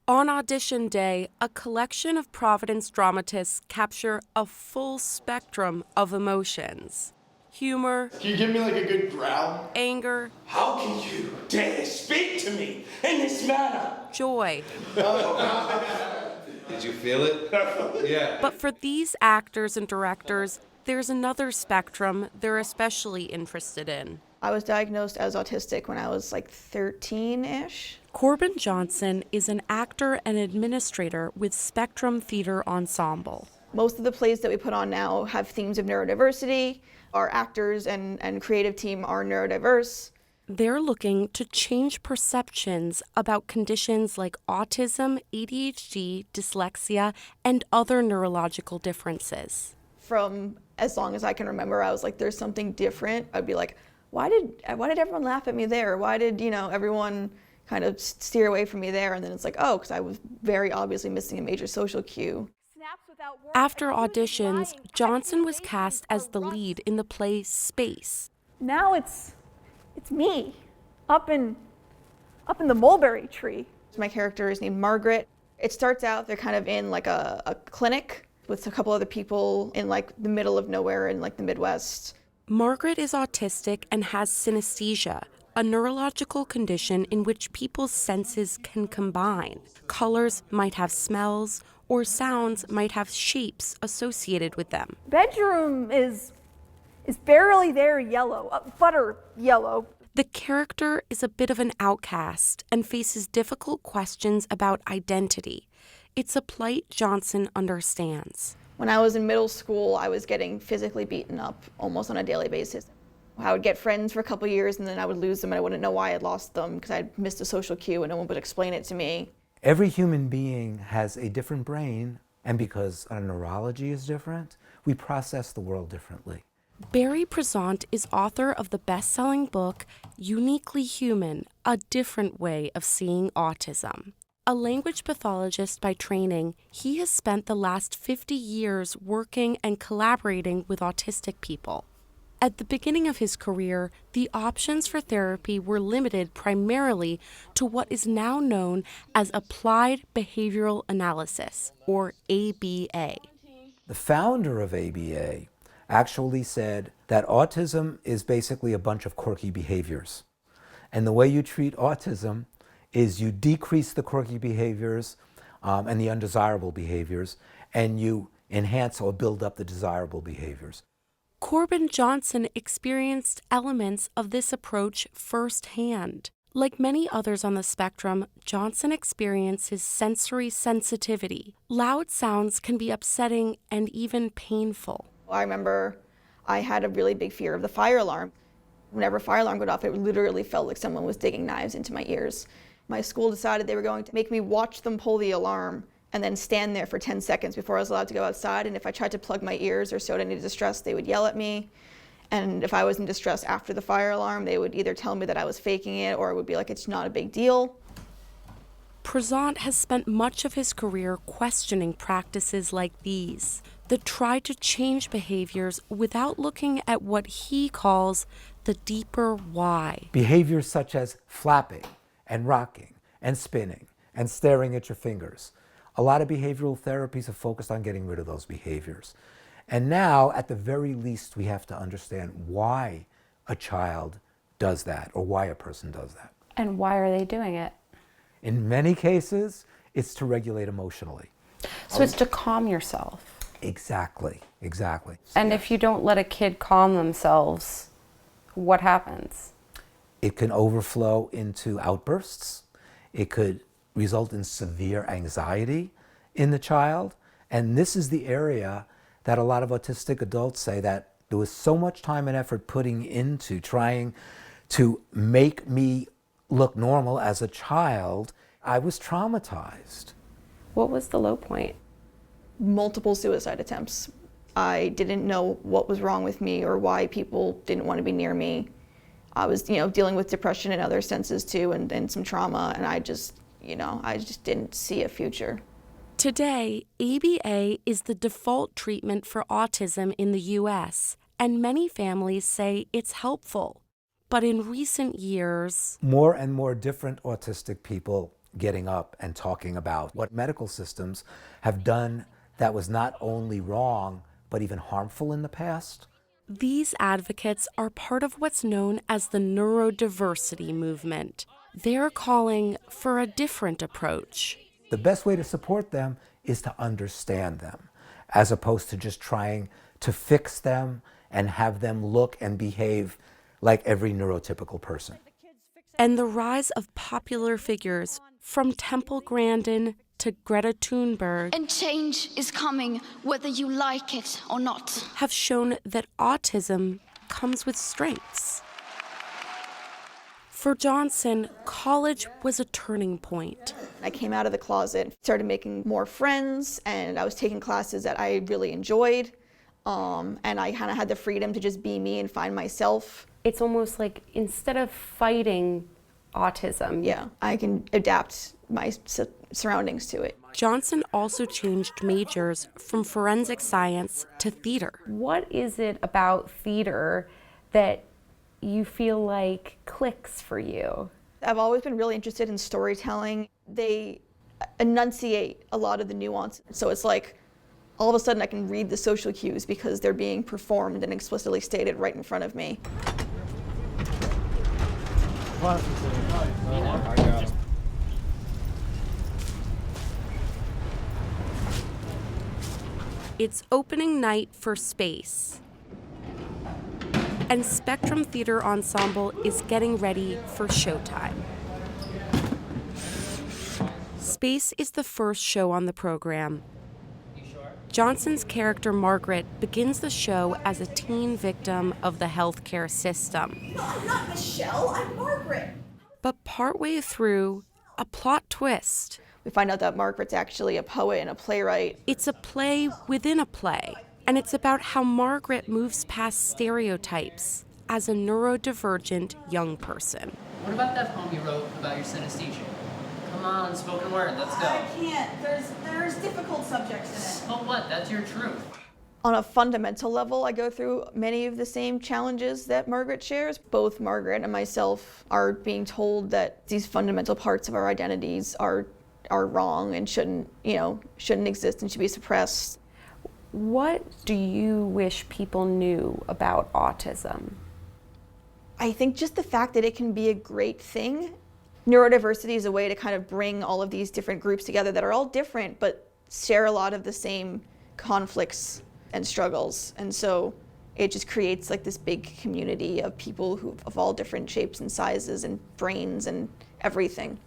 On audition day, a collection of Providence dramatists capture a full spectrum of emotions. Humor. Can you give me like a good growl? Anger. How can you dare speak to me in this manner? Joy. Did you feel it? Yeah. But for these actors and directors, there's another spectrum they're especially interested in. I was diagnosed as autistic when I was like 13-ish. Korbin Johnson is an actor and administrator with Spectrum Theatre Ensemble. Most of the plays that we put on now have themes of neurodiversity. Our actors and creative team are neurodiverse. They're looking to change perceptions about conditions like autism, ADHD, dyslexia, and other neurological differences. From as long as I can remember, I was like, there's something different. I'd be like, why did everyone laugh at me there? Why did, everyone kind of steer away from me there? And then it's like, oh, because I was very obviously missing a major social cue. After auditions, Johnson was cast as the lead in the play Space. Now it's me, up in the mulberry tree. My character is named Margaret. It starts out, they're kind of in like a clinic with a couple other people in like the middle of nowhere in like the Midwest. Margaret is autistic and has synesthesia, a neurological condition in which people's senses can combine. Colors might have smells, or sounds might have shapes associated with them. Bedroom is barely there yellow, butter yellow. The character is a bit of an outcast and faces difficult questions about identity. It's a plight Johnson understands. When I was in middle school, I was getting physically beaten up almost on a daily basis. I would get friends for a couple of years and then I would lose them and I wouldn't know why I'd lost them because I'd missed a social cue and no one would explain it to me. Every human being has a different brain, and because our neurology is different, we process the world differently. Barry Prezant is author of the best-selling book, Uniquely Human, A Different Way of Seeing Autism. A language pathologist by training, he has spent the last 50 years working and collaborating with autistic people. At the beginning of his career, the options for therapy were limited primarily to what is now known as Applied Behavioral Analysis, or ABA. The founder of ABA actually said that autism is basically a bunch of quirky behaviors. And the way you treat autism is you decrease the quirky behaviors and the undesirable behaviors, and you enhance or build up the desirable behaviors. Korbin Johnson experienced elements of this approach firsthand. Like many others on the spectrum, Johnson experiences sensory sensitivity. Loud sounds can be upsetting and even painful. I remember I had a really big fear of the fire alarm. Whenever a fire alarm went off, it literally felt like someone was digging knives into my ears. My school decided they were going to make me watch them pull the alarm and then stand there for 10 seconds before I was allowed to go outside. And if I tried to plug my ears or showed any distress, they would yell at me. And if I was in distress after the fire alarm, they would either tell me that I was faking it or it would be like, it's not a big deal. Prezant has spent much of his career questioning practices like these that try to change behaviors without looking at what he calls the deeper why. Behaviors such as flapping and rocking and spinning and staring at your fingers. A lot of behavioral therapies are focused on getting rid of those behaviors. And now, at the very least, we have to understand why a child does that or why a person does that. And why are they doing it? In many cases, it's to regulate emotionally. So it's to calm yourself. Exactly. And if you don't let a kid calm themselves, what happens? It can overflow into outbursts. It could result in severe anxiety in the child. And this is the area that a lot of autistic adults say that there was so much time and effort putting into trying to make me look normal as a child. I was traumatized. What was the low point? Multiple suicide attempts. I didn't know what was wrong with me or why people didn't want to be near me. I was, dealing with depression and other senses too, and some trauma, and I just didn't see a future. Today, ABA is the default treatment for autism in the U.S., and many families say it's helpful. But in recent years, more and more different autistic people getting up and talking about what medical systems have done that was not only wrong, but even harmful in the past. These advocates are part of what's known as the neurodiversity movement. They're calling for a different approach. The best way to support them is to understand them, as opposed to just trying to fix them and have them look and behave like every neurotypical person. And the rise of popular figures from Temple Grandin to Greta Thunberg And change is coming whether you like it or not. have shown that autism comes with strengths. For Johnson, college was a turning point. I came out of the closet, started making more friends, and I was taking classes that I really enjoyed. And I kind of had the freedom to just be me and find myself. It's almost like instead of fighting autism, Yeah, I can adapt my surroundings to it. Johnson also changed majors from forensic science to theater. what is it about theater that you feel like clicks for you? I've always been really interested in storytelling. They enunciate a lot of the nuance. So it's like all of a sudden I can read the social cues because they're being performed and explicitly stated right in front of me. It's opening night for Space. And Spectrum Theatre Ensemble is getting ready for showtime. Space is the first show on the program. Johnson's character Margaret begins the show as a teen victim of the healthcare system. No, I'm not Michelle, I'm Margaret. But partway through, a plot twist. We find out that Margaret's actually a poet and a playwright. It's a play within a play, and it's about how Margaret moves past stereotypes as a neurodivergent young person. What about that poem you wrote about your synesthesia? Come on, spoken word, let's go. I can't. There's difficult subjects in it. So what? That's your truth. On a fundamental level, I go through many of the same challenges that Margaret shares. Both Margaret and myself are being told that these fundamental parts of our identities are wrong and shouldn't exist and should be suppressed. What do you wish people knew about autism? I think just the fact that it can be a great thing. Neurodiversity is a way to kind of bring all of these different groups together that are all different but share a lot of the same conflicts and struggles. And so it just creates like this big community of people of all different shapes and sizes and brains and everything.